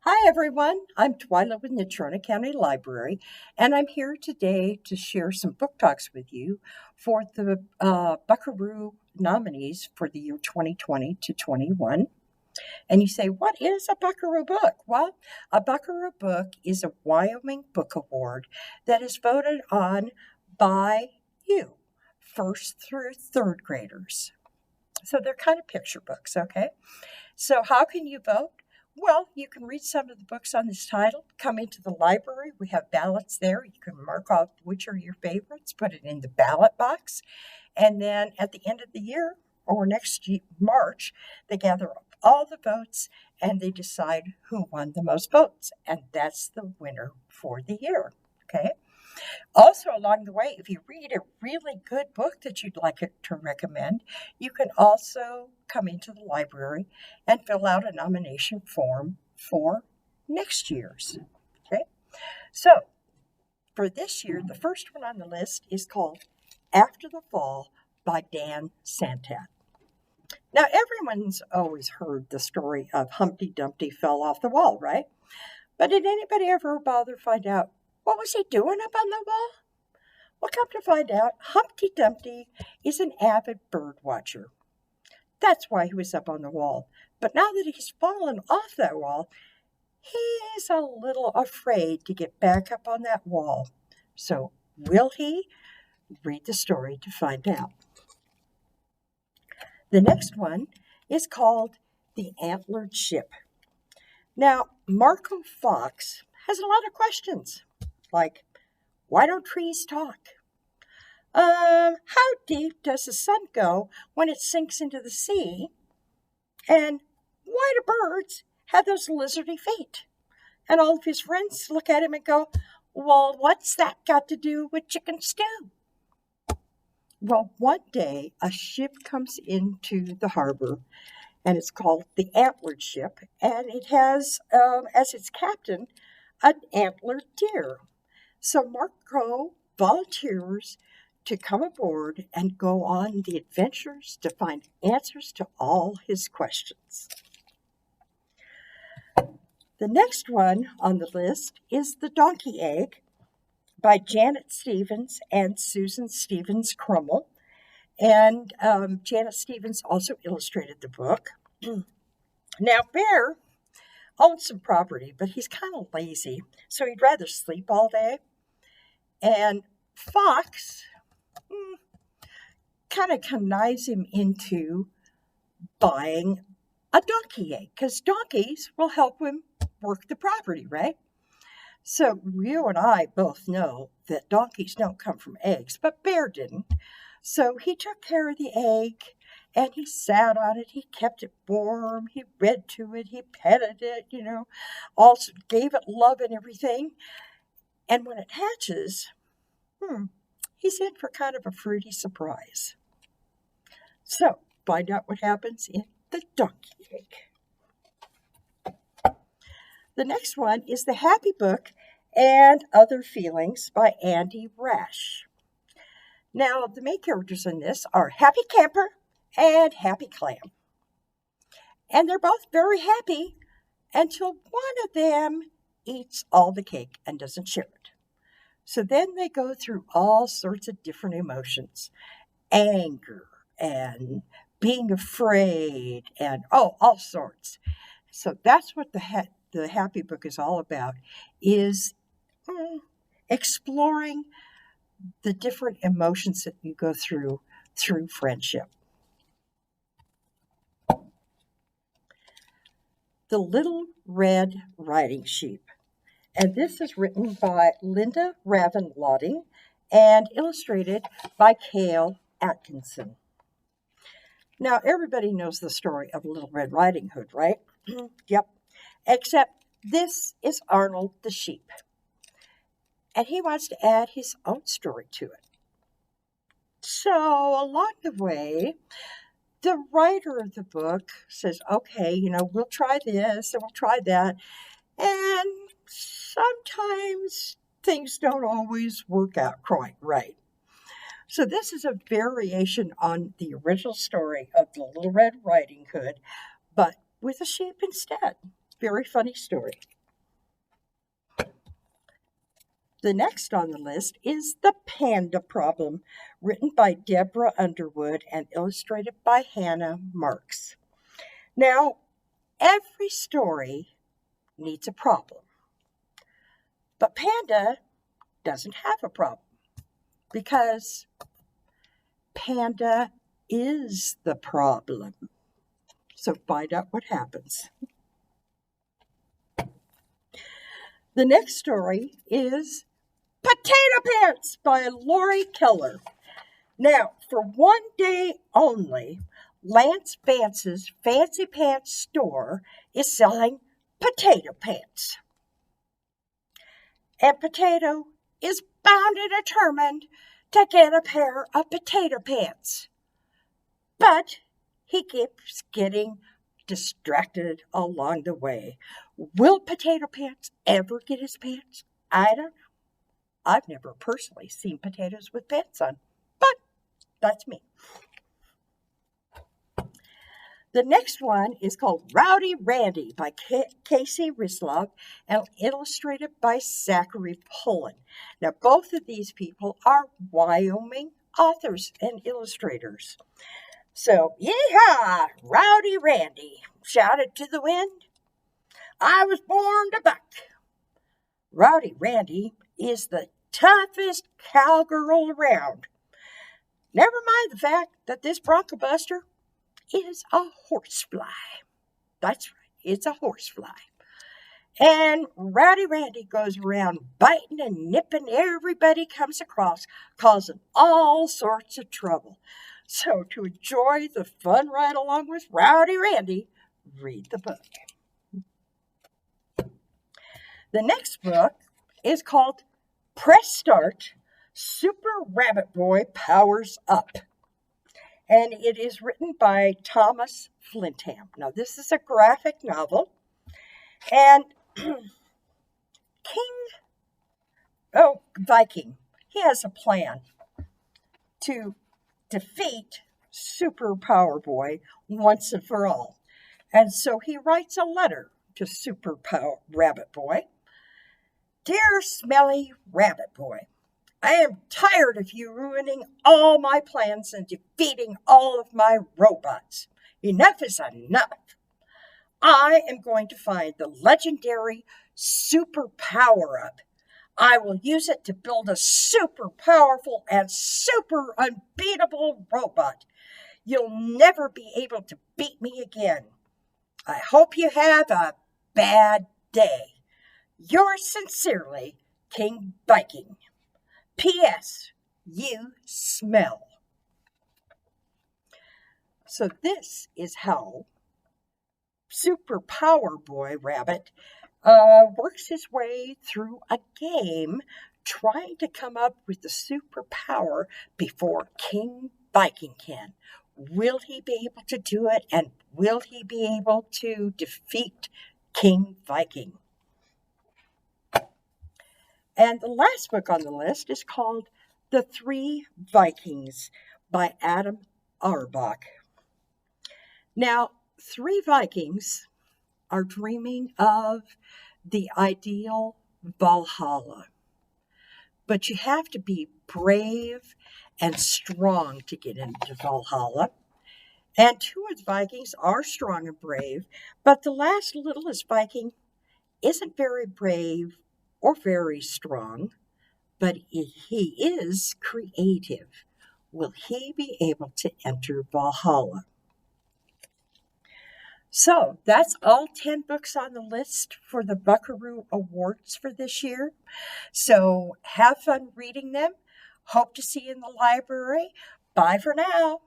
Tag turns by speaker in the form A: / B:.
A: Hi, everyone. I'm Twyla with Natrona County Library, and I'm here today to share some book talks with you for the Buckaroo nominees for the year 2020 to 21. And you say, what is a Buckaroo book? Well, a Buckaroo book is a Wyoming Book Award that is voted on by you, first through third graders. So they're kind of picture books, okay? So how can you vote? Well, you can read some of the books on this title. Come into the library. We have ballots there. You can mark off which are your favorites, put it in the ballot box. And then at the end of the year or March, they gather up all the votes and they decide who won the most votes. And that's the winner for the year. Okay. Also, along the way, if you read a really good book that you'd like to recommend, you can also come into the library and fill out a nomination form for next year's. Okay, so for this year, the first one on the list is called After the Fall by Dan Santat. Now, everyone's always heard the story of Humpty Dumpty fell off the wall, right? But did anybody ever bother to find out what was he doing up on the wall? Well, come to find out, Humpty Dumpty is an avid bird watcher. That's why he was up on the wall. But now that he's fallen off that wall, he's a little afraid to get back up on that wall. So, will he? Read the story to find out. The next one is called The Antlered Ship. Now, Marco Fox has a lot of questions, like, why don't trees talk? How deep does the sun go when it sinks into the sea? And why do birds have those lizardy feet? And all of his friends look at him and go, well, what's that got to do with chicken stew? Well, one day a ship comes into the harbor, and it's called the Antlered Ship, and it has as its captain an antlered deer. So Marco volunteers to come aboard and go on the adventures to find answers to all his questions. The next one on the list is The Donkey Egg by Janet Stevens and Susan Stevens Crummell. And Janet Stevens also illustrated the book. Now, Bear owns some property, but he's kind of lazy, so he'd rather sleep all day. And Fox kind of connives him into buying a donkey egg, because donkeys will help him work the property, right? So you and I both know that donkeys don't come from eggs, but Bear didn't. So he took care of the egg, and he sat on it, he kept it warm, he read to it, he petted it, also gave it love and everything. And when it hatches, he's in for kind of a fruity surprise. So, find out what happens in The Donkey Egg. The next one is The Happy Book and Other Feelings by Andy Rash. Now, the main characters in this are Happy Camper and Happy Clam. And they're both very happy until one of them eats all the cake and doesn't share it. So then they go through all sorts of different emotions, anger and being afraid and all sorts. So that's what the Happy Book is all about, is exploring the different emotions that you go through friendship. The Little Red Riding Sheep. And this is written by Linda Ravin Lodding and illustrated by Cale Atkinson. Now, everybody knows the story of Little Red Riding Hood, right? Yep. Except this is Arnold the sheep. And he wants to add his own story to it. So, along the way, the writer of the book says, okay, we'll try this and we'll try that. And sometimes things don't always work out quite right. So this is a variation on the original story of the Little Red Riding Hood, but with a sheep instead. Very funny story. The next on the list is The Panda Problem, written by Deborah Underwood and illustrated by Hannah Marks. Now, every story needs a problem, but Panda doesn't have a problem because Panda is the problem. So find out what happens. The next story is Potato Pants by Laurie Keller. Now, for one day only, Lance Vance's Fancy Pants store is selling potato pants. And Potato is bound and determined to get a pair of potato pants. But he keeps getting distracted along the way. Will Potato Pants ever get his pants? I don't know. I've never personally seen potatoes with pants on, but that's me. The next one is called Rowdy Randy by Casey Rislov and illustrated by Zachary Pullen. Now, both of these people are Wyoming authors and illustrators. So, yeehaw, Rowdy Randy shouted to the wind, I was born to buck. Rowdy Randy is the toughest cowgirl around. Never mind the fact that this Bronco Buster is a horsefly. That's right, it's a horsefly. And Rowdy Randy goes around biting and nipping everybody comes across, causing all sorts of trouble. So to enjoy the fun ride along with Rowdy Randy, read the book. The next book is called Press Start, Super Rabbit Boy Powers Up. And it is written by Thomas Flintham. Now, this is a graphic novel. And Viking, he has a plan to defeat Superpower Boy once and for all. And so he writes a letter to Superpower Rabbit Boy. Dear Smelly Rabbit Boy, I am tired of you ruining all my plans and defeating all of my robots. Enough is enough. I am going to find the legendary Super Power-Up. I will use it to build a super powerful and super unbeatable robot. You'll never be able to beat me again. I hope you have a bad day. Yours sincerely, King Viking. P.S. You smell. So this is how Superpower Boy Rabbit works his way through a game trying to come up with the superpower before King Viking can. Will he be able to do it, and will he be able to defeat King Viking? And the last book on the list is called The Three Vikings by Adam Auerbach. Now, three Vikings are dreaming of the ideal Valhalla. But you have to be brave and strong to get into Valhalla. And two of the Vikings are strong and brave, but the last littlest Viking isn't very brave or very strong, but he is creative. Will he be able to enter Valhalla? So that's all 10 books on the list for the Buckaroo Awards for this year. So have fun reading them. Hope to see you in the library. Bye for now.